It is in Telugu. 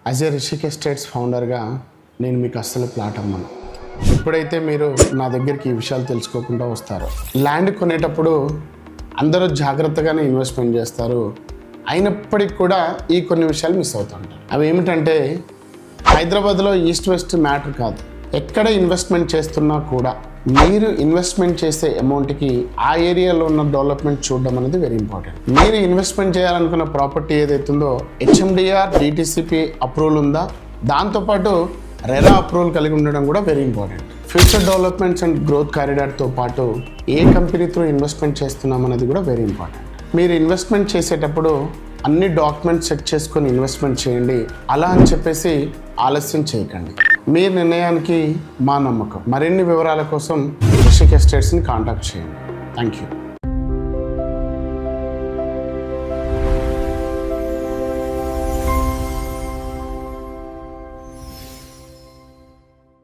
యాజ్ ఏ రిషిక్ ఎస్టేట్స్ ఫౌండర్గా నేను మీకు అస్సలు ప్లాట్ అమ్మను. ఎప్పుడైతే మీరు నా దగ్గరికి ఈ విషయాలు తెలుసుకోకుండా వస్తారో, ల్యాండ్ కొనేటప్పుడు అందరూ జాగ్రత్తగానే ఇన్వెస్ట్మెంట్ చేస్తారు, అయినప్పటికీ కూడా ఈ కొన్ని విషయాలు మిస్ అవుతుంటారు. అవి ఏమిటంటే, హైదరాబాద్లో ఈస్ట్ వెస్ట్ మ్యాటర్ కాదు. ఎక్కడ ఇన్వెస్ట్మెంట్ చేస్తున్నా కూడా మీరు ఇన్వెస్ట్మెంట్ చేసే అమౌంట్కి ఆ ఏరియాలో ఉన్న డెవలప్మెంట్ చూడడం అనేది వెరీ ఇంపార్టెంట్. మీరు ఇన్వెస్ట్మెంట్ చేయాలనుకున్న ప్రాపర్టీ ఏదైతుందో హెచ్ఎండిఆర్ డిటిసిపి అప్రూవల్ ఉందా, దాంతోపాటు రెరా అప్రూవల్ కలిగి ఉండడం కూడా very important. Future developments and growth కారిడార్తో పాటు ఏ కంపెనీ త్రూ ఇన్వెస్ట్మెంట్ చేస్తున్నాం అనేది కూడా వెరీ ఇంపార్టెంట్. మీరు ఇన్వెస్ట్మెంట్ చేసేటప్పుడు అన్ని డాక్యుమెంట్స్ చెక్ చేసుకొని ఇన్వెస్ట్మెంట్ చేయండి. అలా అని చెప్పేసి ఆలస్యం చేయకండి. మీ నిర్ణయానికి మా నమ్మకం. మరిన్ని వివరాల కోసం రిషిక్ ఎస్టేట్స్ని కాంటాక్ట్ చేయండి. Thank you.